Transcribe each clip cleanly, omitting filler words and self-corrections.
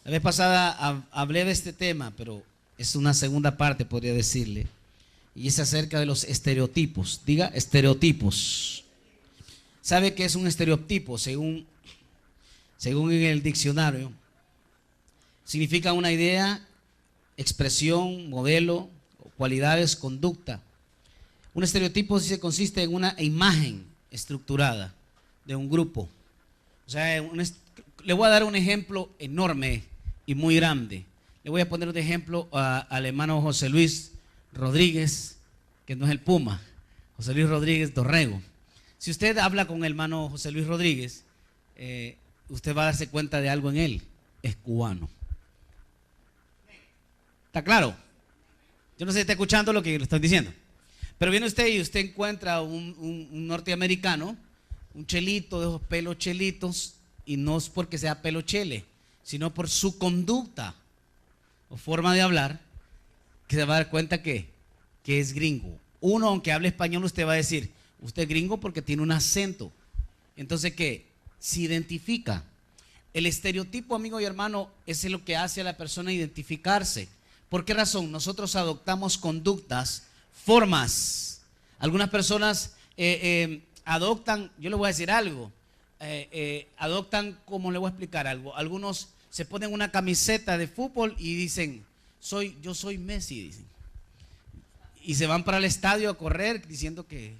La vez pasada hablé de este tema, pero es una segunda parte, podría decirle. Y es acerca de los estereotipos. Diga, estereotipos. ¿Sabe qué es un estereotipo? Según en el diccionario, significa una idea, expresión, modelo, cualidades, conducta. Un estereotipo sí consiste en una imagen estructurada de un grupo. O sea, le voy a dar un ejemplo enorme y muy grande. Le voy a poner un ejemplo al hermano José Luis Rodríguez, que no es el Puma, José Luis Rodríguez Dorrego. Si usted habla con el hermano José Luis Rodríguez, usted va a darse cuenta de algo en él: es cubano. ¿Está claro? Yo no sé si está escuchando lo que le estoy diciendo. Pero viene usted y usted encuentra un norteamericano, un chelito, de esos pelos chelitos, y no es porque sea pelo chele, sino por su conducta o forma de hablar, que se va a dar cuenta que es gringo. Uno, aunque hable español, usted va a decir, usted es gringo porque tiene un acento. Entonces, ¿qué? Se identifica. El estereotipo, amigo y hermano, es lo que hace a la persona identificarse. ¿Por qué razón? Nosotros adoptamos conductas, formas. Algunas personas adoptan, yo le voy a decir algo, adoptan, ¿cómo le voy a explicar algo? Algunos se ponen una camiseta de fútbol y dicen, yo soy Messi, dicen. Y se van para el estadio a correr diciendo que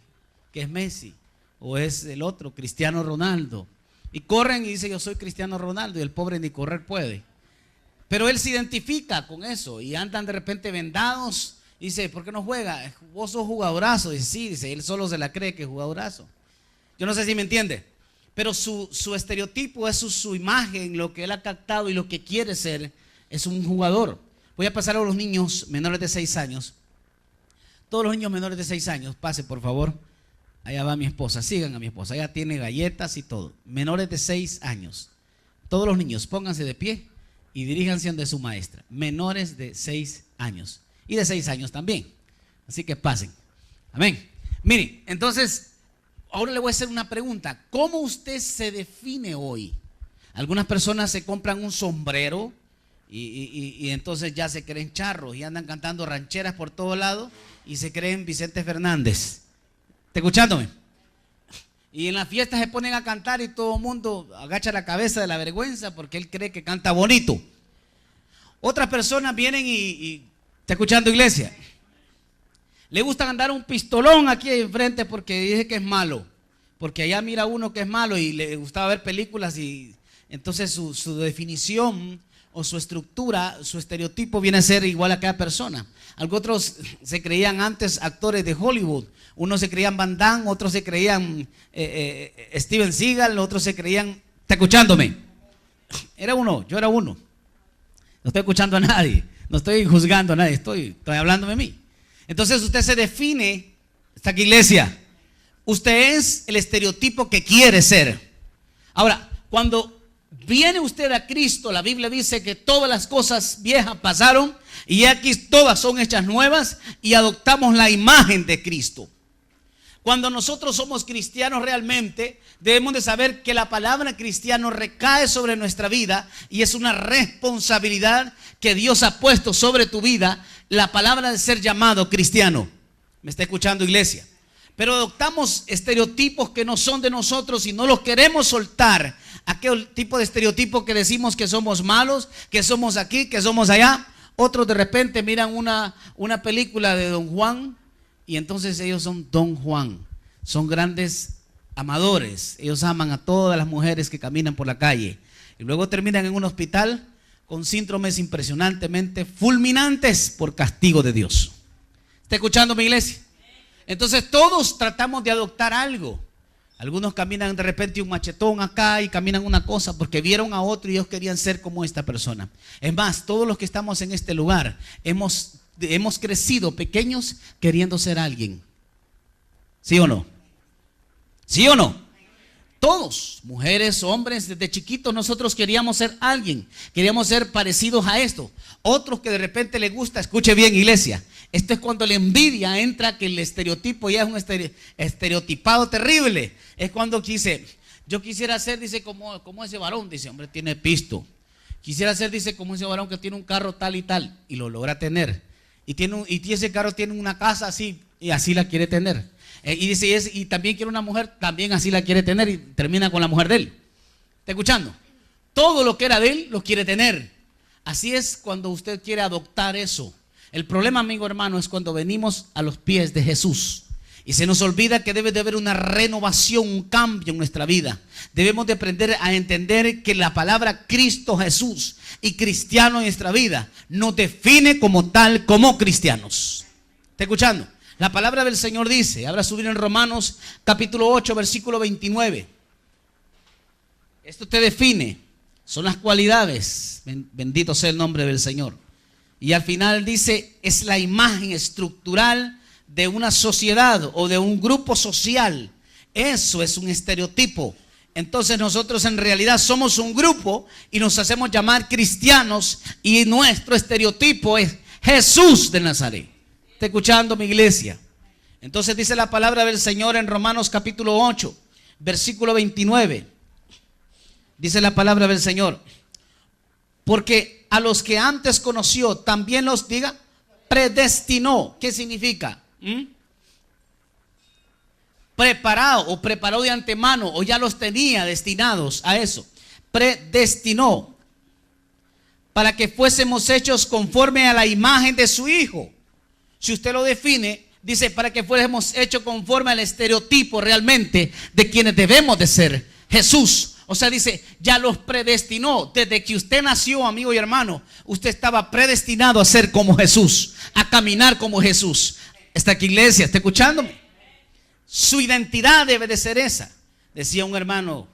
es Messi, o es el otro, Cristiano Ronaldo. Y corren y dicen, yo soy Cristiano Ronaldo, y el pobre ni correr puede. Pero él se identifica con eso y andan de repente vendados. Y dice, ¿por qué no juega? Vos sos jugadorazo. Dice, sí, dice, él solo se la cree que es jugadorazo. Yo no sé si me entiende. Pero su estereotipo es su imagen, lo que él ha captado y lo que quiere ser, es un jugador. Voy a pasar a los niños menores de 6 años. Todos los niños menores de 6 años, pase por favor. Allá va mi esposa, sigan a mi esposa. Ella tiene galletas y todo. Menores de 6 años. Todos los niños, pónganse de pie y diríjanse donde su maestra. Menores de 6 años. Y de 6 años también. Así que pasen. Amén. Mire, entonces, ahora le voy a hacer una pregunta. ¿Cómo usted se define hoy? Algunas personas se compran un sombrero y entonces ya se creen charros y andan cantando rancheras por todo lado y se creen Vicente Fernández. ¿Está escuchándome? Y en las fiestas se ponen a cantar y todo el mundo agacha la cabeza de la vergüenza porque él cree que canta bonito. Otras personas vienen y ¿está escuchando, iglesia? Le gusta andar un pistolón aquí enfrente porque dice que es malo. Porque allá mira uno que es malo y le gustaba ver películas y entonces su definición o su estructura, su estereotipo viene a ser igual a cada persona. Otros se creían antes actores de Hollywood. Unos se creían Van Damme, otros se creían Steven Seagal, otros se creían... ¿Está escuchándome? Era uno, yo era uno. No estoy escuchando a nadie, no estoy juzgando a nadie, estoy hablándome a mí. Entonces usted se define, está aquí iglesia, usted es el estereotipo que quiere ser. Ahora, cuando viene usted a Cristo, la Biblia dice que todas las cosas viejas pasaron y aquí todas son hechas nuevas y adoptamos la imagen de Cristo. Cuando nosotros somos cristianos realmente, debemos de saber que la palabra cristiano recae sobre nuestra vida y es una responsabilidad que Dios ha puesto sobre tu vida, la palabra de ser llamado cristiano. ¿Me está escuchando, iglesia? Pero adoptamos estereotipos que no son de nosotros y no los queremos soltar. Aquel tipo de estereotipos que decimos que somos malos, que somos aquí, que somos allá. Otros de repente miran una película de Don Juan y entonces ellos son Don Juan. Son grandes amadores. Ellos aman a todas las mujeres que caminan por la calle. Y luego terminan en un hospital con síndromes impresionantemente fulminantes por castigo de Dios. ¿Está escuchando, mi iglesia? Entonces todos tratamos de adoptar algo. Algunos caminan de repente un machetón acá y caminan una cosa porque vieron a otro y ellos querían ser como esta persona. Es más, todos los que estamos en este lugar hemos crecido pequeños queriendo ser alguien. ¿Sí o no? ¿Sí o no? Todos, mujeres, hombres, desde chiquitos nosotros queríamos ser alguien. Queríamos ser parecidos a esto. Otros que de repente les gusta, escuche bien, iglesia. Esto es cuando la envidia entra, que el estereotipo ya es un estereotipado terrible. Es cuando dice, yo quisiera ser, dice, como ese varón, dice, hombre, tiene pisto. Quisiera ser, dice, como ese varón que tiene un carro tal y tal, y lo logra tener. Y ese carro tiene una casa así, y así la quiere tener. Y dice, y también quiere una mujer, también así la quiere tener, y termina con la mujer de él. ¿Está escuchando? Todo lo que era de él, lo quiere tener. Así es cuando usted quiere adoptar eso. El problema, amigo hermano, es cuando venimos a los pies de Jesús y se nos olvida que debe de haber una renovación, un cambio en nuestra vida. Debemos de aprender a entender que la palabra Cristo Jesús y cristiano en nuestra vida nos define como tal, como cristianos. ¿Está escuchando? La palabra del Señor dice, ahora subir en Romanos capítulo 8, versículo 29. Esto te define, son las cualidades, bendito sea el nombre del Señor. Y al final dice, es la imagen estructural de una sociedad o de un grupo social. Eso es un estereotipo. Entonces nosotros en realidad somos un grupo y nos hacemos llamar cristianos, y nuestro estereotipo es Jesús de Nazaret. ¿Está escuchando, mi iglesia? Entonces dice la palabra del Señor en Romanos capítulo 8, versículo 29. Dice la palabra del Señor, porque a los que antes conoció también los, diga, predestinó. ¿Qué significa? Preparado o preparó de antemano, o ya los tenía destinados a eso. Predestinó para que fuésemos hechos conforme a la imagen de su Hijo. Si usted lo define, dice para que fuésemos hechos conforme al estereotipo realmente de quienes debemos de ser, Jesús. O sea, dice, ya los predestinó. Desde que usted nació, amigo y hermano, usted estaba predestinado a ser como Jesús, a caminar como Jesús. ¿Está aquí, iglesia? ¿Está escuchándome? Su identidad debe de ser esa. Decía un hermano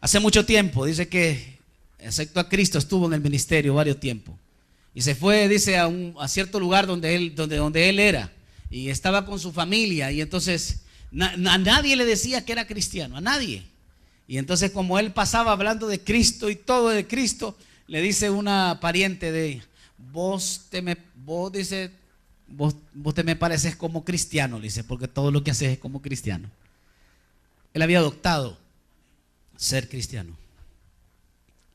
hace mucho tiempo, dice que aceptó a Cristo, estuvo en el ministerio varios tiempos y se fue, dice, a cierto lugar donde él era, y estaba con su familia, y entonces a nadie le decía que era cristiano, a nadie. Y entonces, como él pasaba hablando de Cristo y todo de Cristo, le dice una pariente de ella, vos te me pareces como cristiano, le dice, porque todo lo que haces es como cristiano. Él había adoptado ser cristiano,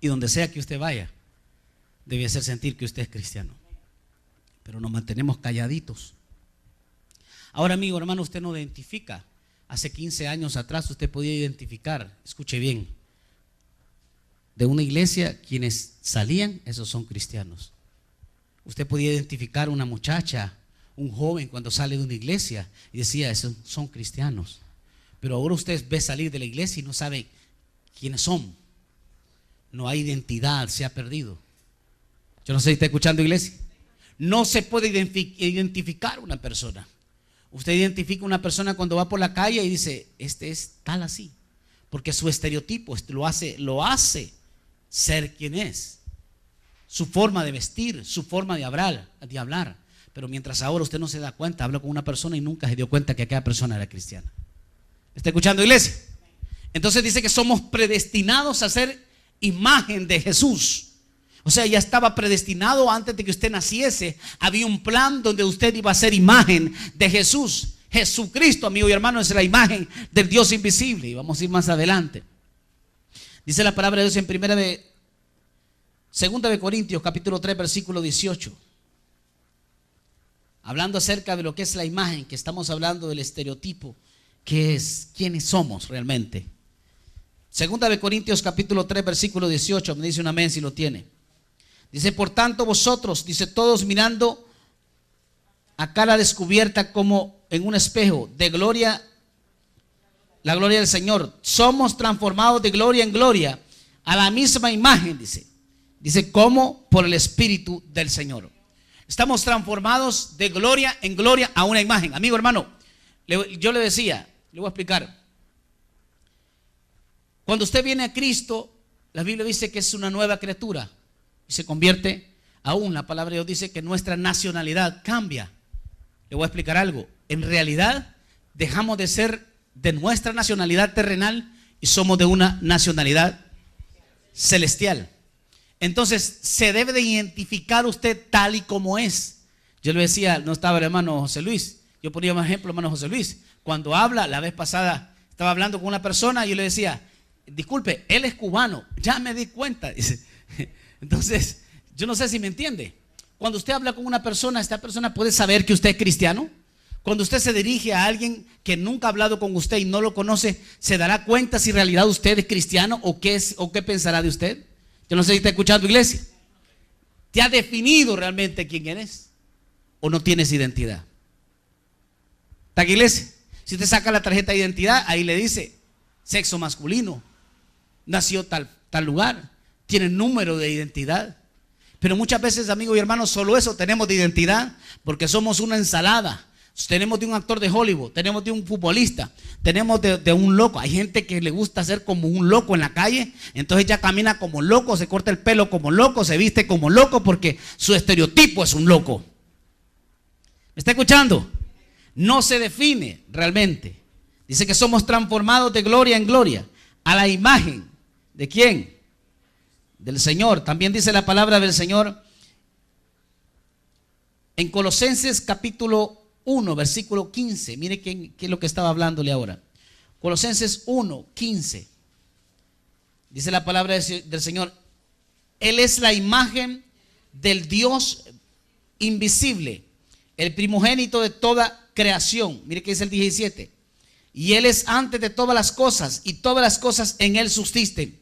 y donde sea que usted vaya, debe hacer sentir que usted es cristiano. Pero nos mantenemos calladitos. Ahora, amigo hermano, usted no identifica. Hace 15 años atrás usted podía identificar, escuche bien, de una iglesia quienes salían, esos son cristianos. Usted podía identificar una muchacha, un joven cuando sale de una iglesia y decía, esos son cristianos. Pero ahora usted ve salir de la iglesia y no sabe quiénes son. No hay identidad, se ha perdido. Yo no sé si está escuchando, iglesia. No se puede identificar una persona. Usted identifica una persona cuando va por la calle y dice, este es tal así, porque su estereotipo lo hace ser quien es. Su forma de vestir, su forma de hablar. Pero mientras ahora usted no se da cuenta, habla con una persona y nunca se dio cuenta que aquella persona era cristiana. ¿Está escuchando, iglesia? Entonces dice que somos predestinados a ser imagen de Jesús. O sea, ya estaba predestinado antes de que usted naciese. Había un plan donde usted iba a ser imagen de Jesús. Jesucristo, amigo y hermano, es la imagen del Dios invisible. Y vamos a ir más adelante. Dice la palabra de Dios en Segunda de Corintios capítulo 3 versículo 18. Hablando acerca de lo que es la imagen, que estamos hablando del estereotipo, que es quiénes somos realmente. Segunda de Corintios capítulo 3 versículo 18, me dice un amén si lo tiene. Dice, por tanto vosotros, dice, todos mirando a cara descubierta como en un espejo, de gloria, la gloria del Señor, somos transformados de gloria en gloria a la misma imagen, dice, como por el Espíritu del Señor. Estamos transformados de gloria en gloria a una imagen. Amigo hermano, yo le decía, le voy a explicar. Cuando usted viene a Cristo, la Biblia dice que es una nueva criatura y se convierte, aún la palabra de Dios dice que nuestra nacionalidad cambia. Le voy a explicar algo. En realidad dejamos de ser de nuestra nacionalidad terrenal y somos de una nacionalidad celestial. Entonces se debe de identificar usted tal y como es. Yo le decía, no estaba el hermano José Luis, yo ponía un ejemplo, hermano José Luis, cuando habla, la vez pasada estaba hablando con una persona y yo le decía, disculpe, él es cubano, ya me di cuenta, dice, Entonces, yo no sé si me entiende. Cuando usted habla con una persona, esta persona puede saber que usted es cristiano. Cuando usted se dirige a alguien que nunca ha hablado con usted y no lo conoce, ¿se dará cuenta si en realidad usted es cristiano o qué pensará de usted? Yo no sé si está escuchando, iglesia. ¿Te ha definido realmente quién eres? ¿O no tienes identidad? ¿Está aquí, iglesia? Si usted saca la tarjeta de identidad, ahí le dice sexo masculino, nació tal lugar, tiene número de identidad. Pero muchas veces, amigos y hermanos, solo eso tenemos de identidad, porque somos una ensalada. Tenemos de un actor de Hollywood, tenemos de un futbolista, tenemos de un loco. Hay gente que le gusta ser como un loco en la calle, entonces ya camina como loco, se corta el pelo como loco, se viste como loco, porque su estereotipo es un loco. ¿Me está escuchando? No se define realmente. Dice que somos transformados de gloria en gloria a la imagen ¿de quién? Del Señor. También dice la palabra del Señor en Colosenses capítulo 1, versículo 15. Mire qué es lo que estaba hablándole ahora. Colosenses 1, 15. Dice la palabra del Señor: Él es la imagen del Dios invisible, el primogénito de toda creación. Mire que dice el 17. Y Él es antes de todas las cosas, y todas las cosas en Él subsisten.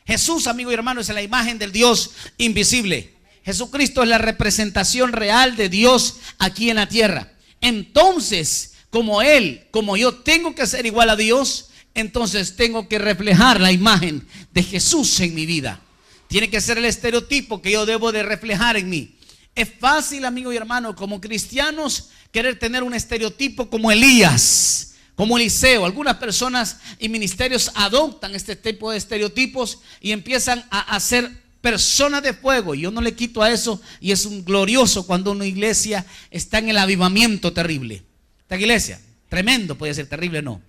Jesús, amigo y hermano, es la imagen del Dios invisible. Jesucristo es la representación real de Dios aquí en la tierra. Entonces, como Él, como yo tengo que ser igual a Dios, entonces tengo que reflejar la imagen de Jesús en mi vida. Tiene que ser el estereotipo que yo debo de reflejar en mí. Es fácil, amigo y hermano, como cristianos, querer tener un estereotipo como Elías, como Eliseo. Algunas personas y ministerios adoptan este tipo de estereotipos y empiezan a ser personas de fuego. Yo no le quito a eso, y es un glorioso cuando una iglesia está en el avivamiento terrible. Esta iglesia, tremendo, puede ser terrible, no.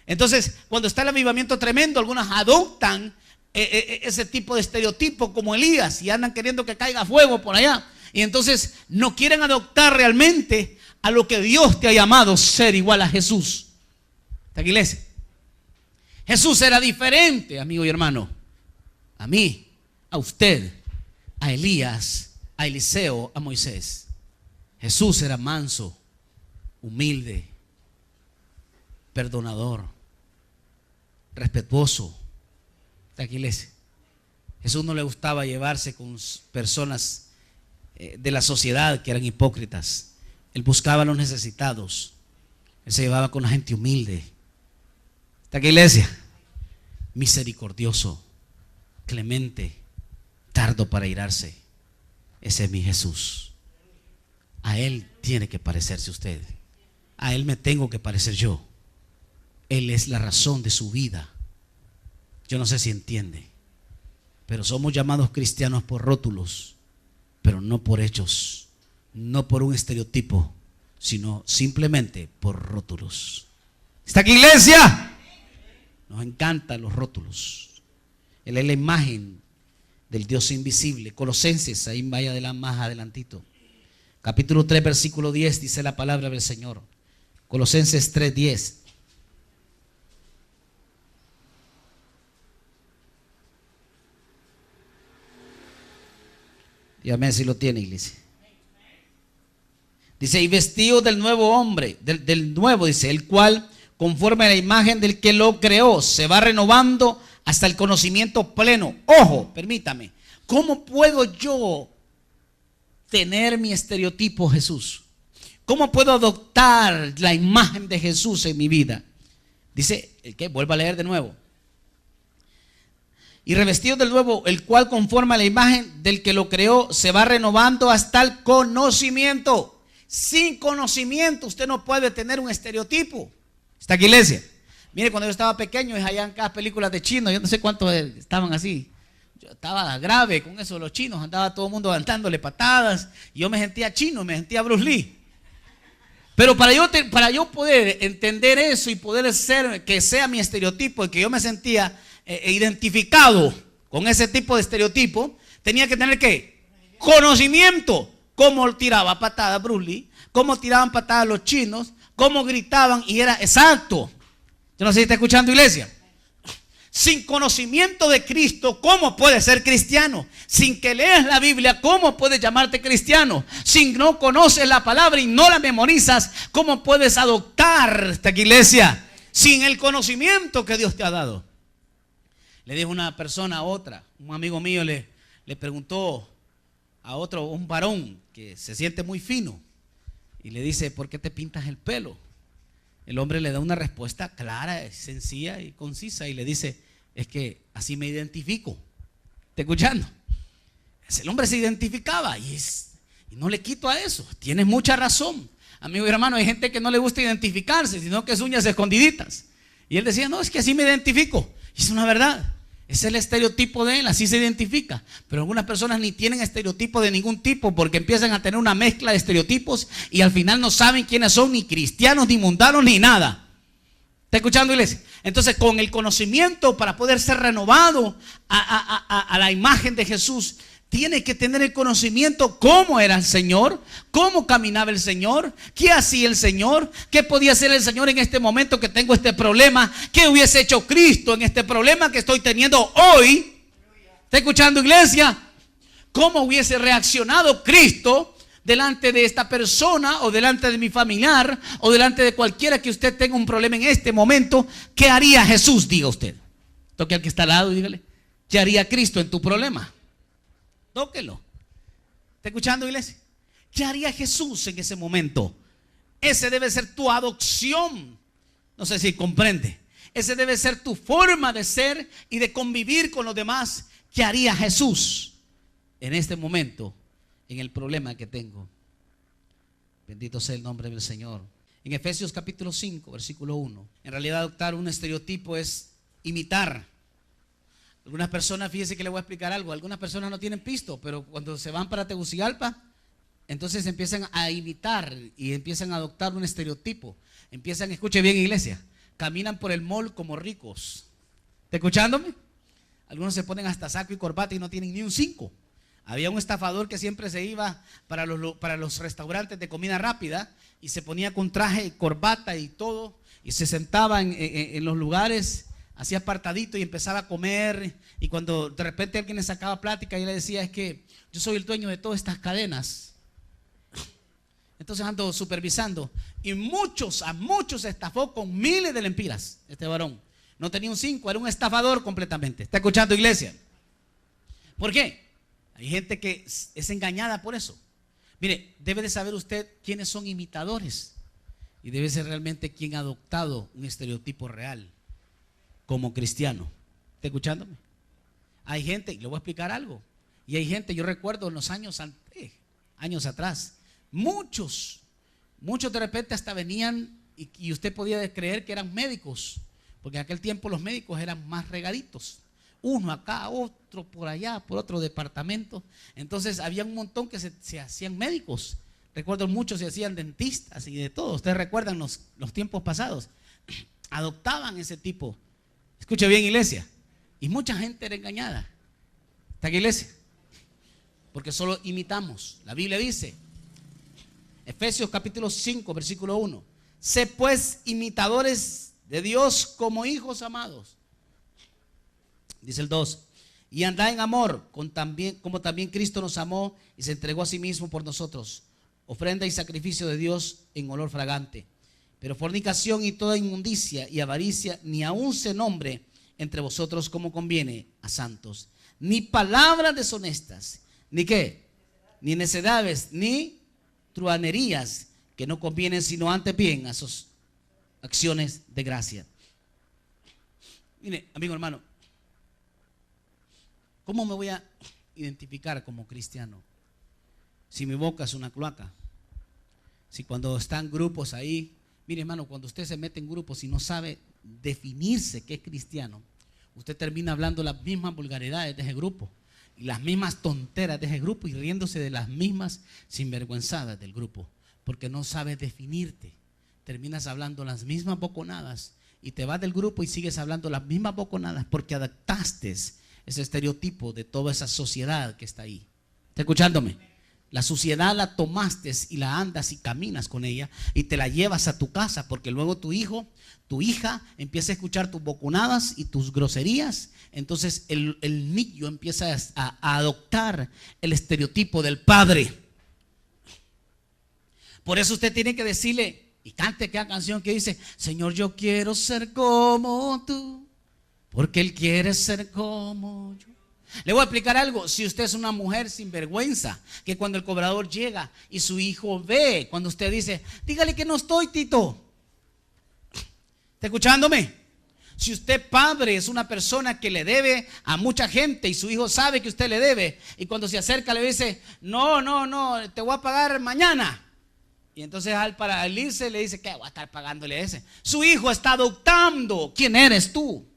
Entonces, cuando está el avivamiento tremendo, algunas adoptan ese tipo de estereotipo como Elías y andan queriendo que caiga fuego por allá. Y entonces no quieren adoptar realmente a lo que Dios te ha llamado ser igual a Jesús. Esta iglesia, Jesús era diferente, amigo y hermano, a mí, a usted, a Elías, a Eliseo, a Moisés. Jesús era manso, humilde, perdonador, respetuoso. Esta iglesia, Jesús no le gustaba llevarse con personas de la sociedad que eran hipócritas. Él buscaba a los necesitados. Él se llevaba con la gente humilde. Esta iglesia, misericordioso, clemente, tardo para irarse. Ese es mi Jesús. A Él tiene que parecerse usted. A Él me tengo que parecer yo. Él es la razón de su vida. Yo no sé si entiende, pero somos llamados cristianos por rótulos, pero no por hechos, no por un estereotipo, sino simplemente por rótulos. ¿Está aquí, iglesia? Nos encantan los rótulos. Él es la imagen del Dios invisible. Colosenses, ahí vaya más adelantito. Capítulo 3, versículo 10, dice la palabra del Señor. Colosenses 3, 10. Dígame si lo tiene, iglesia. Dice: y vestido del nuevo hombre, del nuevo, dice, el cual, conforme a la imagen del que lo creó, se va renovando hasta el conocimiento pleno. Ojo, permítame, ¿cómo puedo yo tener mi estereotipo Jesús? ¿Cómo puedo adoptar la imagen de Jesús en mi vida? Dice, ¿el qué? Vuelvo a leer de nuevo. Y revestido del nuevo, el cual conforme a la imagen del que lo creó, se va renovando hasta el conocimiento. Sin conocimiento usted no puede tener un estereotipo. ¿Está aquí, iglesia? Mire, cuando yo estaba pequeño, es allá en cada película de chinos, yo no sé cuántos estaban así. Yo estaba grave con eso de los chinos, andaba todo el mundo dándole patadas, y yo me sentía chino, me sentía Bruce Lee. Pero para yo poder entender eso y poder ser, que sea mi estereotipo, y que yo me sentía identificado con ese tipo de estereotipo, tenía que tener ¿qué? Conocimiento. Cómo tiraba patadas Bruce Lee, cómo tiraban patadas los chinos, cómo gritaban, y era exacto. Yo no sé si está escuchando, iglesia. Sin conocimiento de Cristo, ¿cómo puedes ser cristiano? Sin que leas la Biblia, ¿cómo puedes llamarte cristiano? Si no conoces la palabra y no la memorizas, ¿cómo puedes adoptar esta iglesia? Sin el conocimiento que Dios te ha dado. Le dijo una persona a otra, un amigo mío le preguntó a otro, un varón que se siente muy fino, y le dice: ¿por qué te pintas el pelo? El hombre le da una respuesta clara, sencilla y concisa, y le dice: es que así me identifico. ¿Está escuchando? El hombre se identificaba y no le quito a eso. Tienes mucha razón, amigo y hermano. Hay gente que no le gusta identificarse, sino que es uñas escondiditas. Y él decía: no, es que así me identifico. Y es una verdad. Es el estereotipo de él, así se identifica. Pero algunas personas ni tienen estereotipo de ningún tipo, porque empiezan a tener una mezcla de estereotipos y al final no saben quiénes son, ni cristianos, ni mundanos, ni nada. ¿Está escuchando, iglesia? Entonces, con el conocimiento para poder ser renovado a la imagen de Jesús, tiene que tener el conocimiento cómo era el Señor, cómo caminaba el Señor, qué hacía el Señor, qué podía hacer el Señor en este momento que tengo este problema, qué hubiese hecho Cristo en este problema que estoy teniendo hoy. ¿Está escuchando, iglesia? ¿Cómo hubiese reaccionado Cristo delante de esta persona o delante de mi familiar o delante de cualquiera que usted tenga un problema en este momento? ¿Qué haría Jesús? Diga usted. Toque al que está al lado y dígale: ¿qué haría Cristo en tu problema? Tóquelo. ¿Está escuchando, iglesia? ¿Qué haría Jesús en ese momento? Ese debe ser tu adopción. No sé si comprende. Ese debe ser tu forma de ser y de convivir con los demás. ¿Qué haría Jesús en este momento, en el problema que tengo? Bendito sea el nombre del Señor. En Efesios capítulo 5, versículo 1. En realidad, adoptar un estereotipo es imitar. Algunas personas, fíjese que le voy a explicar algo. Algunas personas no tienen pisto, pero cuando se van para Tegucigalpa, entonces empiezan a imitar y empiezan a adoptar un estereotipo. Empiezan, escuche bien, iglesia, caminan por el mall como ricos. ¿Está escuchándome? Algunos se ponen hasta saco y corbata y no tienen ni un 5. Había un estafador que siempre se iba para los restaurantes de comida rápida y se ponía con traje y corbata y todo, y se sentaba en los lugares así apartadito y empezaba a comer. Y cuando de repente alguien le sacaba plática y le decía: es que yo soy el dueño de todas estas cadenas, entonces ando supervisando. Y a muchos estafó con miles de lempiras. Este varón no tenía un 5, era un estafador completamente. ¿Está escuchando, iglesia? ¿Por qué? Hay gente que es engañada por eso. Mire, debe de saber usted quiénes son imitadores y debe ser realmente quien ha adoptado un estereotipo real como cristiano. ¿Está escuchándome? Hay gente, y le voy a explicar algo, y hay gente, yo recuerdo en los años atrás, muchos de repente hasta venían y usted podía creer que eran médicos, porque en aquel tiempo los médicos eran más regaditos, uno acá, otro por allá, por otro departamento. Entonces había un montón que se hacían médicos. Recuerdo muchos se hacían dentistas y de todo. Ustedes recuerdan los tiempos pasados, adoptaban ese tipo. Escuche bien, iglesia. Y mucha gente era engañada. ¿Está aquí, iglesia? Porque solo imitamos. La Biblia dice, Efesios capítulo 5, versículo 1: sé pues imitadores de Dios como hijos amados. Dice el 2: y andad en amor, como también Cristo nos amó y se entregó a sí mismo por nosotros, ofrenda y sacrificio de Dios en olor fragante. Pero fornicación y toda inmundicia y avaricia ni aun se nombre entre vosotros como conviene a santos. Ni palabras deshonestas, ni qué, ni necedades, ni truhanerías que no convienen, sino antes bien a sus acciones de gracia. Mire, amigo hermano, ¿cómo me voy a identificar como cristiano? Si mi boca es una cloaca, si cuando están grupos ahí. Mire, hermano, cuando usted se mete en grupos y no sabe definirse qué es cristiano, usted termina hablando las mismas vulgaridades de ese grupo y las mismas tonteras de ese grupo y riéndose de las mismas sinvergüenzadas del grupo, porque no sabes definirte. Terminas hablando las mismas boconadas y te vas del grupo y sigues hablando las mismas boconadas porque adaptaste ese estereotipo de toda esa sociedad que está ahí. ¿Está escuchándome? La suciedad la tomaste y la andas y caminas con ella y te la llevas a tu casa, porque luego tu hijo, tu hija empieza a escuchar tus boconadas y tus groserías. Entonces el niño empieza a adoptar el estereotipo del padre. Por eso usted tiene que decirle y cante aquella canción que dice: Señor, yo quiero ser como tú, porque Él quiere ser como yo. Le voy a explicar algo. Si usted es una mujer sin vergüenza, que cuando el cobrador llega y su hijo ve, cuando usted dice: dígale que no estoy, Tito. ¿Está escuchándome? Si usted, padre, es una persona que le debe a mucha gente y su hijo sabe que usted le debe, y cuando se acerca le dice: no, te voy a pagar mañana. Y entonces al irse le dice: ¿qué voy a estar pagándole a ese? Su hijo está adoptando quién eres tú.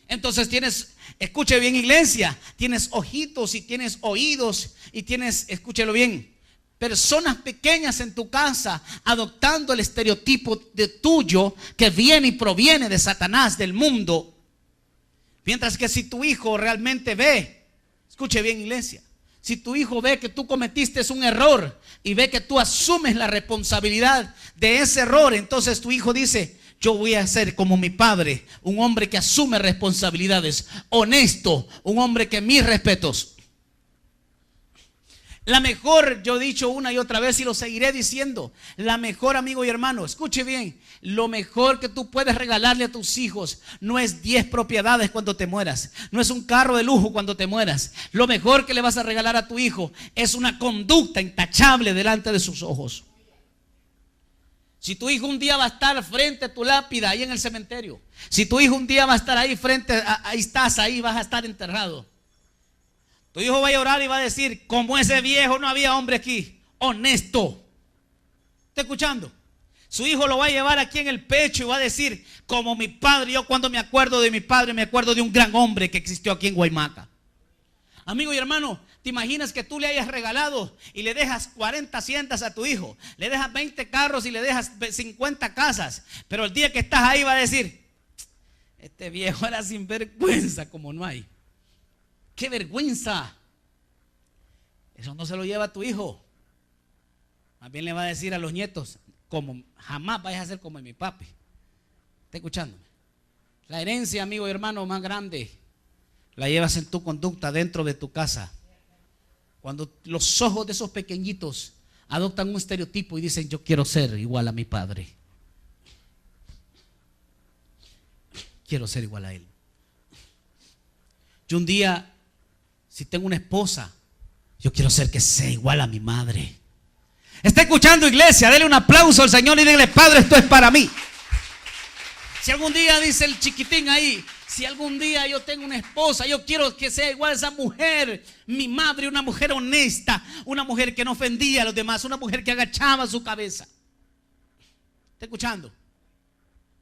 Entonces tienes, escuche bien, iglesia, tienes ojitos y tienes oídos y tienes, escúchelo bien, personas pequeñas en tu casa adoptando el estereotipo de tuyo que viene y proviene de Satanás, del mundo. Mientras que si tu hijo realmente ve, escuche bien, iglesia, si tu hijo ve que tú cometiste un error y ve que tú asumes la responsabilidad de ese error, entonces tu hijo dice: yo voy a ser como mi padre, un hombre que asume responsabilidades, honesto, un hombre que mis respetos. La mejor, yo he dicho una y otra vez y lo seguiré diciendo, la mejor, amigo y hermano, escuche bien, lo mejor que tú puedes regalarle a tus hijos no es 10 propiedades cuando te mueras, no es un carro de lujo cuando te mueras. Lo mejor que le vas a regalar a tu hijo es una conducta intachable delante de sus ojos. Si tu hijo un día va a estar frente a tu lápida ahí en el cementerio, si tu hijo un día va a estar ahí frente, ahí estás, ahí vas a estar enterrado. Tu hijo va a llorar y va a decir: como ese viejo no había hombre aquí, honesto. ¿Está escuchando? Su hijo lo va a llevar aquí en el pecho y va a decir: como mi padre. Yo cuando me acuerdo de mi padre me acuerdo de un gran hombre que existió aquí en Guaymaca. Amigo y hermano, ¿te imaginas que tú le hayas regalado y le dejas 40 haciendas a tu hijo? Le dejas 20 carros y le dejas 50 casas. Pero el día que estás ahí va a decir: este viejo era sinvergüenza como no hay. ¡Qué vergüenza! Eso no se lo lleva a tu hijo. Más bien le va a decir a los nietos: como jamás vayas a ser como mi papi. ¿Está escuchándome? La herencia, amigo y hermano, más grande la llevas en tu conducta dentro de tu casa. Cuando los ojos de esos pequeñitos adoptan un estereotipo y dicen: yo quiero ser igual a mi padre, quiero ser igual a él. Yo un día, si tengo una esposa, yo quiero ser que sea igual a mi madre. ¿Está escuchando, iglesia? Dele un aplauso al Señor y dile: Padre, esto es para mí. Si algún día, dice el chiquitín ahí, si algún día yo tengo una esposa, yo quiero que sea igual a esa mujer, mi madre, una mujer honesta, una mujer que no ofendía a los demás, una mujer que agachaba su cabeza. ¿Está escuchando?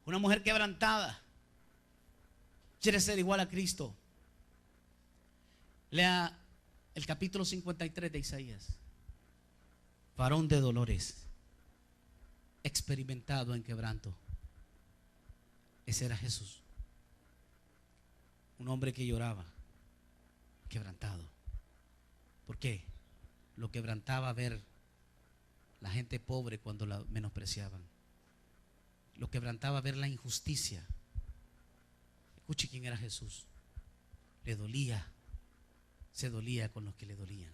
Una mujer quebrantada. Quiere ser igual a Cristo. Lea el capítulo 53 de Isaías. Varón de dolores, experimentado en quebranto. Ese era Jesús. Un hombre que lloraba, quebrantado. ¿Por qué? Lo quebrantaba ver la gente pobre cuando la menospreciaban. Lo quebrantaba ver la injusticia. Escuche quién era Jesús. Le dolía, se dolía con los que le dolían.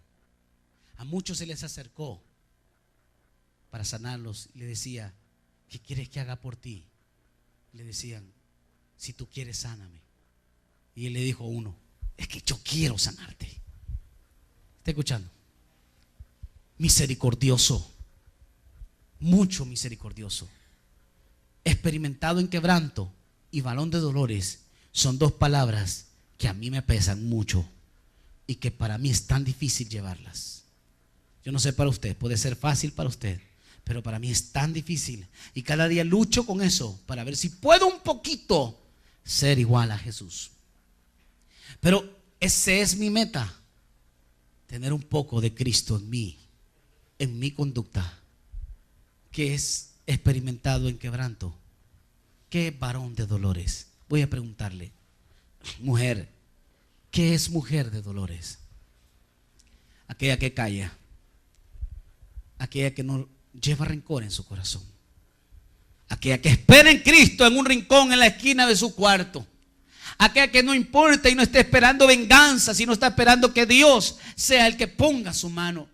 A muchos se les acercó para sanarlos y le decía: ¿qué quieres que haga por ti? Le decían: si tú quieres, sáname. Y él le dijo a uno: es que yo quiero sanarte. ¿Está escuchando? Misericordioso, mucho misericordioso, experimentado en quebranto y varón de dolores son dos palabras que a mí me pesan mucho y que para mí es tan difícil llevarlas. Yo no sé para usted, puede ser fácil para usted, pero para mí es tan difícil y cada día lucho con eso para ver si puedo un poquito ser igual a Jesús. Pero ese es mi meta, tener un poco de Cristo en mi conducta, que es experimentado en quebranto. ¿Qué es varón de dolores? Voy a preguntarle, mujer, ¿qué es mujer de dolores? Aquella que calla, aquella que no lleva rencor en su corazón, aquella que espera en Cristo en un rincón en la esquina de su cuarto, aquella que no importa y no está esperando venganza, sino está esperando que Dios sea el que ponga su mano,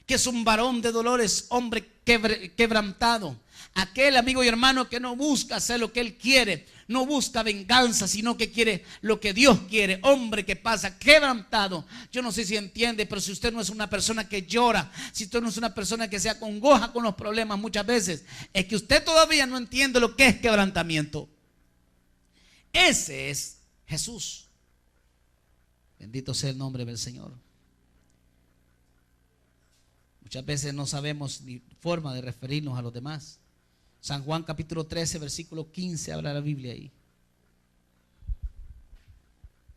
que es un varón de dolores, hombre quebrantado. Aquel amigo y hermano que no busca hacer lo que él quiere, no busca venganza, sino que quiere lo que Dios quiere. Hombre que pasa quebrantado. Yo no sé si entiende, pero si usted no es una persona que llora, si usted no es una persona que se acongoja con los problemas muchas veces, es que usted todavía no entiende lo que es quebrantamiento. Ese es Jesús. Bendito sea el nombre del Señor. Muchas veces no sabemos ni forma de referirnos a los demás. San Juan capítulo 13 versículo 15 habla la Biblia ahí.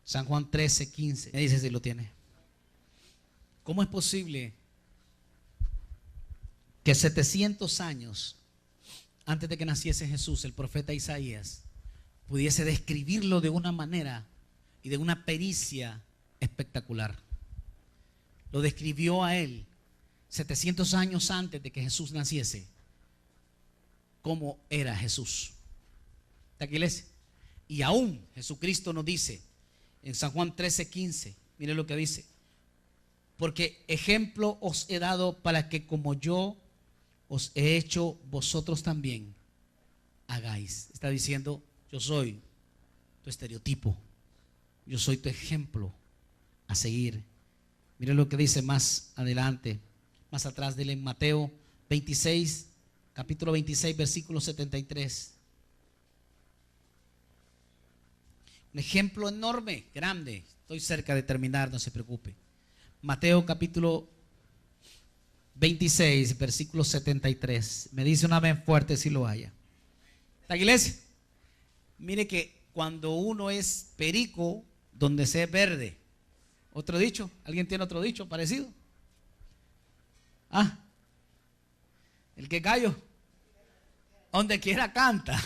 San Juan 13, 15. Me dice si lo tiene. ¿Cómo es posible que 700 años antes de que naciese Jesús, el profeta Isaías pudiese describirlo de una manera y de una pericia espectacular? Lo describió a él 700 años antes de que Jesús naciese. ¿Cómo era Jesús? ¿Está aquí, iglesia? Y aún Jesucristo nos dice en San Juan 13:15, mire lo que dice: porque ejemplo os he dado para que como yo os he hecho, vosotros también hagáis. Está diciendo: yo soy tu estereotipo, yo soy tu ejemplo a seguir. Mire lo que dice más adelante, más atrás de él, en Mateo 26, capítulo 26, versículo 73. Un ejemplo enorme, grande. Estoy cerca de terminar, no se preocupe. Mateo capítulo 26, versículo 73. Me dice una vez fuerte si lo haya. ¿Está, iglesia? Mire que cuando uno es perico, donde se es verde. ¿Otro dicho? ¿Alguien tiene otro dicho parecido? El que gallo donde quiera canta.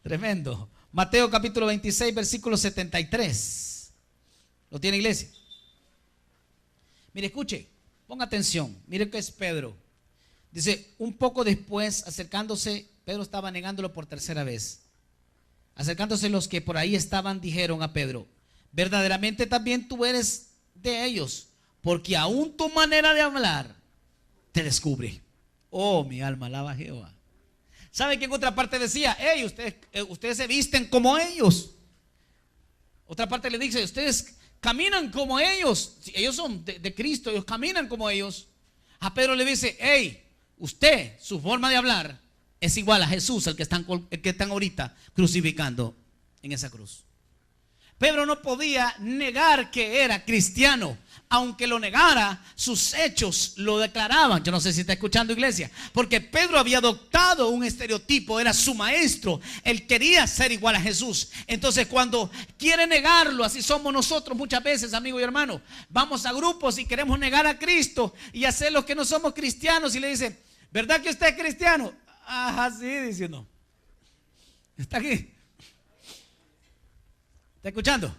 Tremendo. Mateo capítulo 26 versículo 73. ¿Lo tiene, iglesia? Mire, escuche, ponga atención. Mire que es Pedro. Dice: un poco después, acercándose, Pedro estaba negándolo por tercera vez. Acercándose los que por ahí estaban, dijeron a Pedro: verdaderamente también tú eres de ellos, porque aún tu manera de hablar te descubre. Oh, mi alma alaba a Jehová. ¿Sabe que en otra parte decía: hey, ustedes se visten como ellos? Otra parte le dice: ustedes caminan como ellos. Si ellos son de Cristo, ellos caminan como ellos. A Pedro le dice: hey, usted, su forma de hablar es igual a Jesús, el que están ahorita crucificando en esa cruz. Pedro no podía negar que era cristiano. Aunque lo negara, sus hechos lo declaraban. Yo no sé si está escuchando, iglesia, porque Pedro había adoptado un estereotipo, era su maestro. Él quería ser igual a Jesús. Entonces, cuando quiere negarlo, así somos nosotros muchas veces, amigo y hermano. Vamos a grupos y queremos negar a Cristo y hacer los que no somos cristianos. Y le dicen: ¿verdad que usted es cristiano? Ajá, sí, dice uno. ¿Está aquí? ¿Está escuchando?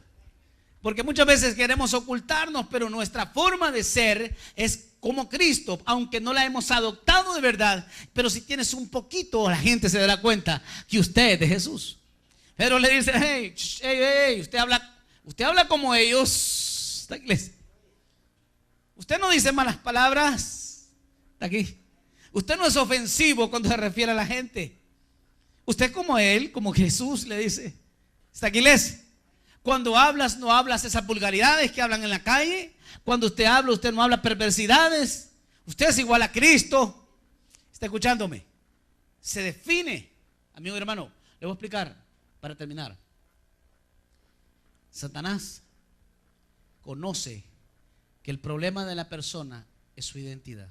Porque muchas veces queremos ocultarnos, pero nuestra forma de ser es como Cristo, aunque no la hemos adoptado de verdad. Pero si tienes un poquito, la gente se dará cuenta que usted es de Jesús. Pero le dice: hey, usted habla como ellos. Está, iglesia. Usted no dice malas palabras. Está aquí. Usted no es ofensivo cuando se refiere a la gente. Usted como él, como Jesús le dice. Está aquí, iglesia. Cuando hablas, no hablas esas vulgaridades que hablan en la calle. Cuando usted habla, usted no habla perversidades. Usted es igual a Cristo. ¿Está escuchándome? Se define, amigo y hermano. Le voy a explicar para terminar. Satanás conoce que el problema de la persona es su identidad.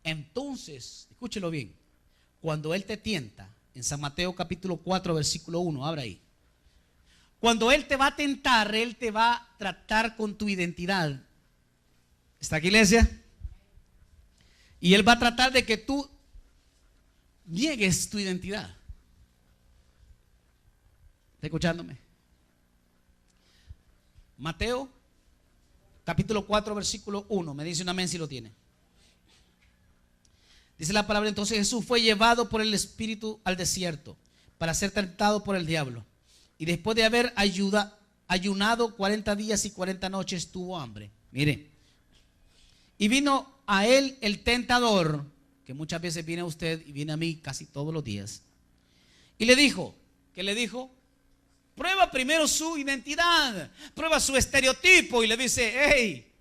Entonces, escúchelo bien. Cuando él te tienta, en San Mateo capítulo 4 versículo 1, abra ahí. Cuando él te va a tentar, él te va a tratar con tu identidad. ¿Está aquí, iglesia? Y él va a tratar de que tú niegues tu identidad. ¿Está escuchándome? Mateo capítulo 4 versículo 1. Me dice un amén si lo tiene. Dice la palabra: entonces Jesús fue llevado por el Espíritu al desierto para ser tentado por el diablo. Y después de haber ayunado 40 días y 40 noches, tuvo hambre. Mire, y vino a él el tentador, que muchas veces viene a usted y viene a mí casi todos los días, y le dijo, ¿qué le dijo? Prueba primero su identidad, prueba su estereotipo, y le dice: hey,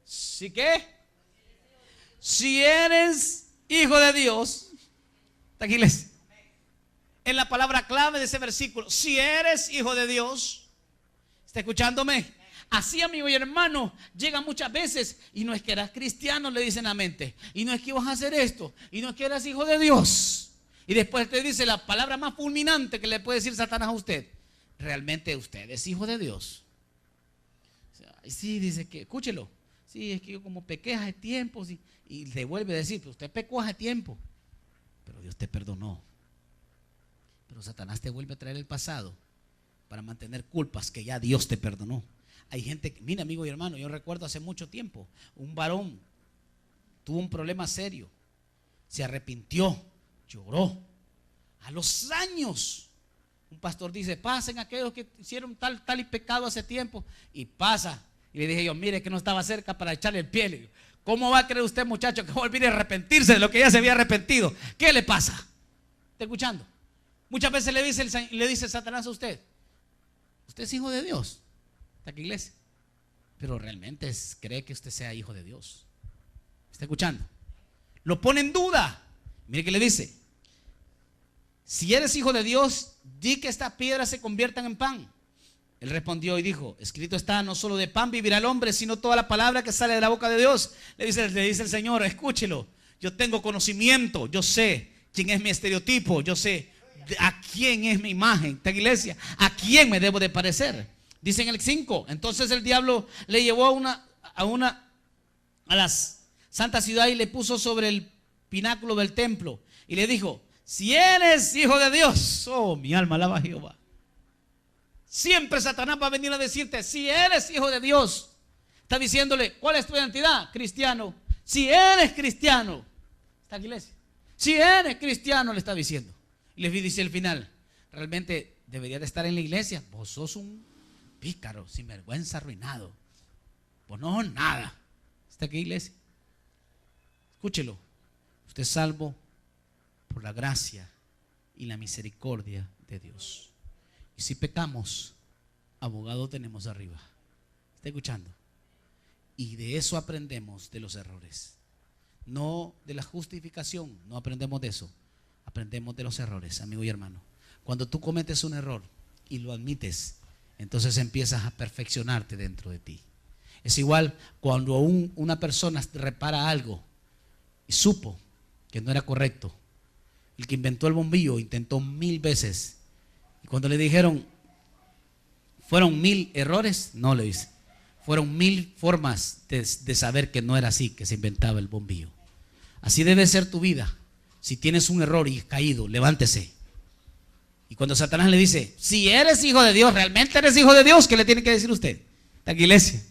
¿sí qué? Si eres hijo de Dios, está aquí, iglesia, en la palabra clave de ese versículo, si eres hijo de Dios, ¿está escuchándome? Así, amigo y hermano, llega muchas veces y no es que eras cristiano, le dicen a la mente, y no es que ibas a hacer esto, y no es que eras hijo de Dios, y después te dice la palabra más fulminante que le puede decir Satanás a usted: realmente usted es hijo de Dios. Sí, dice que, escúchelo, sí, es que yo como pequé hace tiempo, sí, y le vuelve a decir: pero usted pecó hace tiempo, pero Dios te perdonó. Pero Satanás te vuelve a traer el pasado para mantener culpas que ya Dios te perdonó. Hay gente que, mira, amigo y hermano, yo recuerdo hace mucho tiempo, un varón tuvo un problema serio, se arrepintió, lloró. A los años, un pastor dice: pasen aquellos que hicieron tal y pecado hace tiempo, y pasa. Y le dije yo: mire que no estaba cerca para echarle el pie. Le digo: ¿cómo va a creer usted, muchacho, que va a olvidar arrepentirse de lo que ya se había arrepentido? ¿Qué le pasa? ¿Está escuchando? Muchas veces le dice Satanás a usted: usted es hijo de Dios. ¿Está aquí, iglesia? Pero realmente cree que usted sea hijo de Dios. ¿Está escuchando? Lo pone en duda. Mire que le dice: si eres hijo de Dios, di que estas piedras se conviertan en pan. Él respondió y dijo: escrito está, no solo de pan vivirá el hombre, sino toda la palabra que sale de la boca de Dios. Le dice el Señor: escúchelo, yo tengo conocimiento, yo sé quién es mi estereotipo, yo sé a quién es mi imagen. Esta iglesia, ¿a quién me debo de parecer? Dice en el 5: entonces el diablo le llevó a la santa ciudad y le puso sobre el pináculo del templo y le dijo: si eres hijo de Dios, oh, mi alma alaba a Jehová. Siempre Satanás va a venir a decirte: si eres hijo de Dios, está diciéndole: ¿cuál es tu identidad? Cristiano. Si eres cristiano, está aquí, iglesia, si eres cristiano, le está diciendo. Y le dice al final: realmente debería de estar en la iglesia. Vos sos un pícaro, sinvergüenza, arruinado. Vos no, nada. Está aquí, iglesia. Escúchelo. Usted es salvo por la gracia y la misericordia de Dios. Y si pecamos, abogado tenemos arriba. ¿Está escuchando? Y de eso aprendemos, de los errores. No de la justificación, no aprendemos de eso. Aprendemos de los errores, amigo y hermano. Cuando tú cometes un error y lo admites, entonces empiezas a perfeccionarte dentro de ti. Es igual cuando una persona repara algo y supo que no era correcto. El que inventó el bombillo intentó 1000 veces. Y cuando le dijeron: ¿fueron 1000 errores? No, le dice: fueron 1000 formas de saber que no era así que se inventaba el bombillo. Así debe ser tu vida. Si tienes un error y caído, levántese. Y cuando Satanás le dice: si eres hijo de Dios, realmente eres hijo de Dios, ¿qué le tiene que decir usted? Esta iglesia: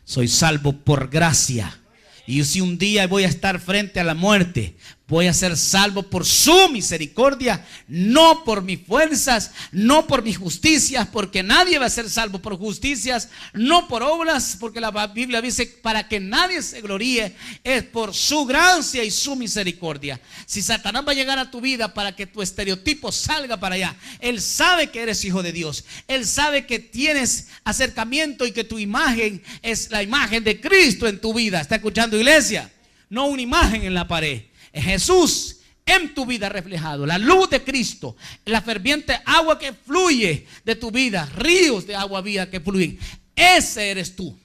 soy salvo por gracia. Y si un día voy a estar frente a la muerte, voy a ser salvo por su misericordia, no por mis fuerzas, no por mis justicias, porque nadie va a ser salvo por justicias, no por obras, porque la Biblia dice: para que nadie se gloríe, es por su gracia y su misericordia. Si Satanás va a llegar a tu vida para que tu estereotipo salga para allá, él sabe que eres hijo de Dios, él sabe que tienes acercamiento y que tu imagen es la imagen de Cristo en tu vida. ¿Está escuchando, iglesia? No una imagen en la pared. Es Jesús en tu vida reflejado, la luz de Cristo, la ferviente agua que fluye de tu vida, ríos de agua viva que fluyen. Ese eres tú.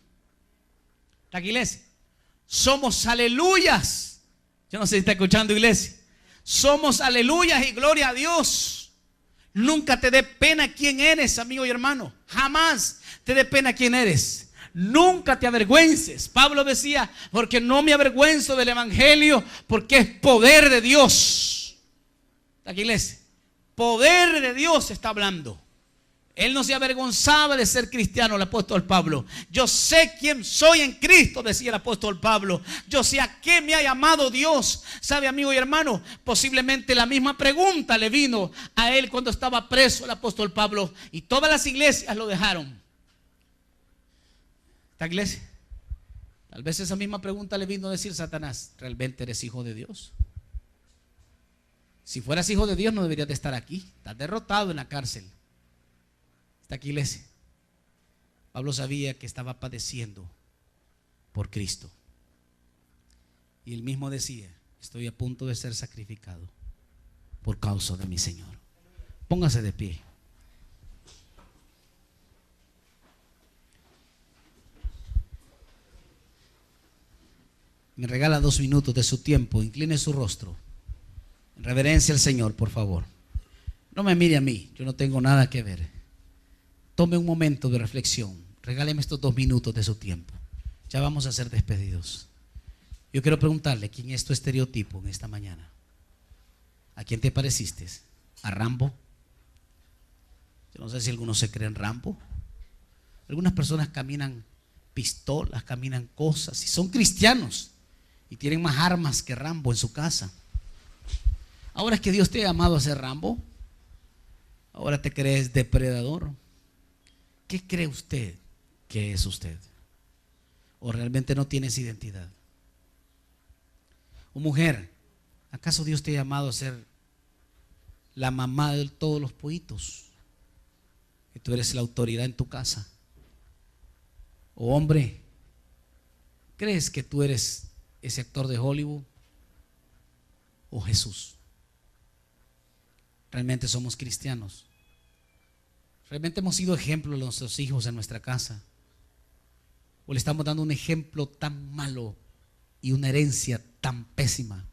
¿Está aquí, iglesia? Somos aleluyas. Yo no sé si está escuchando, iglesia. Somos aleluyas y gloria a Dios. Nunca te dé pena quién eres, amigo y hermano. Jamás te dé pena quién eres. Nunca te avergüences. Pablo decía: porque no me avergüenzo del evangelio, porque es poder de Dios. Aquí, iglesia, poder de Dios está hablando. Él no se avergonzaba de ser cristiano, el apóstol Pablo. Yo sé quién soy en Cristo, decía el apóstol Pablo. Yo sé a qué me ha llamado Dios. ¿Sabe, amigo y hermano? Posiblemente la misma pregunta le vino a él cuando estaba preso el apóstol Pablo. Y todas las iglesias lo dejaron. Esta iglesia, tal vez esa misma pregunta le vino a decir Satanás: ¿realmente eres hijo de Dios? Si fueras hijo de Dios no deberías de estar aquí. Estás derrotado en la cárcel. Está aquí, iglesia. Pablo sabía que estaba padeciendo por Cristo. Y él mismo decía: estoy a punto de ser sacrificado por causa de mi Señor. Póngase de pie. Me regala 2 minutos de su tiempo. Incline su rostro en reverencia al Señor, por favor. No me mire a mí, yo no tengo nada que ver. Tome un momento de reflexión. Regáleme estos 2 minutos de su tiempo. Ya vamos a ser despedidos. Yo quiero preguntarle: ¿quién es tu estereotipo en esta mañana? ¿A quién te pareciste? ¿A Rambo? Yo no sé si algunos se creen Rambo. Algunas personas caminan pistolas, caminan cosas y son cristianos y tienen más armas que Rambo en su casa. Ahora es que Dios te ha llamado a ser Rambo. Ahora te crees depredador. ¿Qué cree usted que es usted? ¿O realmente no tienes identidad? O mujer, ¿acaso Dios te ha llamado a ser la mamá de todos los pollitos? Que tú eres la autoridad en tu casa. O hombre, ¿crees que tú eres ese actor de Hollywood? ¿O Jesús? ¿Realmente somos cristianos? ¿Realmente hemos sido ejemplo de nuestros hijos en nuestra casa? ¿O le estamos dando un ejemplo tan malo y una herencia tan pésima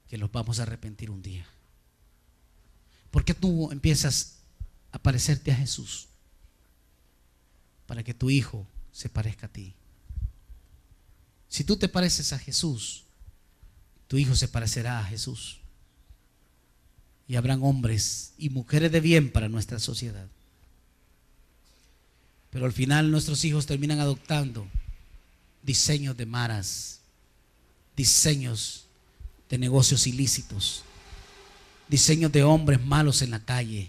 que los vamos a arrepentir un día? ¿Por qué tú empiezas a parecerte a Jesús? Para que tu hijo se parezca a ti. Si tú te pareces a Jesús, tu hijo se parecerá a Jesús. Y habrán hombres y mujeres de bien para nuestra sociedad. Pero al final nuestros hijos terminan adoptando diseños de maras, diseños de negocios ilícitos, diseños de hombres malos en la calle,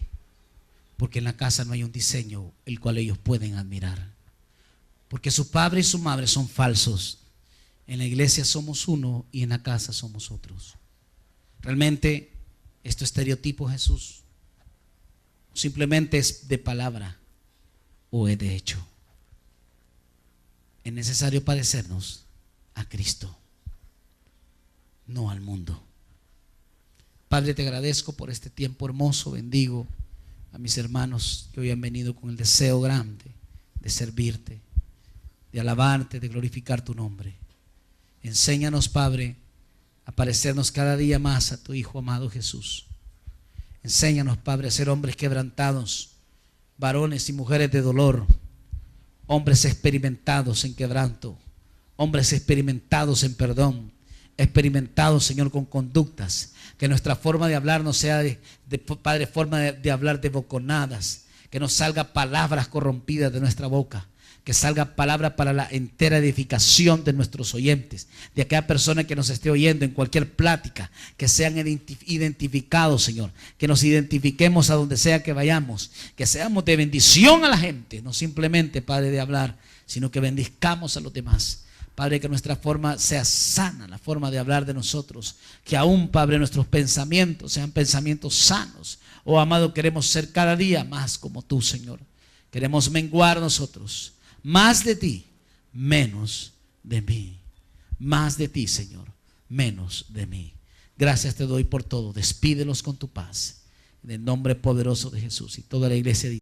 porque en la casa no hay un diseño el cual ellos pueden admirar. Porque su padre y su madre son falsos. En la iglesia somos uno y en la casa somos otros. Realmente ¿es tu estereotipo Jesús? ¿Simplemente es de palabra o es de hecho? Es necesario parecernos a Cristo, no al mundo. Padre, te agradezco por este tiempo hermoso. Bendigo a mis hermanos que hoy han venido con el deseo grande de servirte, de alabarte, de glorificar tu nombre. Enséñanos, Padre, a parecernos cada día más a tu Hijo amado Jesús. Enséñanos, Padre, a ser hombres quebrantados, varones y mujeres de dolor, hombres experimentados en quebranto, hombres experimentados en perdón, experimentados, Señor, con conductas. Que nuestra forma de hablar no sea Padre, forma de hablar de boconadas, que no salga palabras corrompidas de nuestra boca, que salga palabra para la entera edificación de nuestros oyentes, de aquella persona que nos esté oyendo en cualquier plática, que sean identificados, Señor, que nos identifiquemos a donde sea que vayamos, que seamos de bendición a la gente, no simplemente, Padre, de hablar, sino que bendizcamos a los demás. Padre, que nuestra forma sea sana, la forma de hablar de nosotros, que aún, Padre, nuestros pensamientos sean pensamientos sanos. Oh, amado, queremos ser cada día más como tú, Señor. Queremos menguar nosotros. Más de ti, menos de mí. Más de ti, Señor, menos de mí. Gracias te doy por todo. Despídelos con tu paz. En el nombre poderoso de Jesús. Y toda la iglesia dice: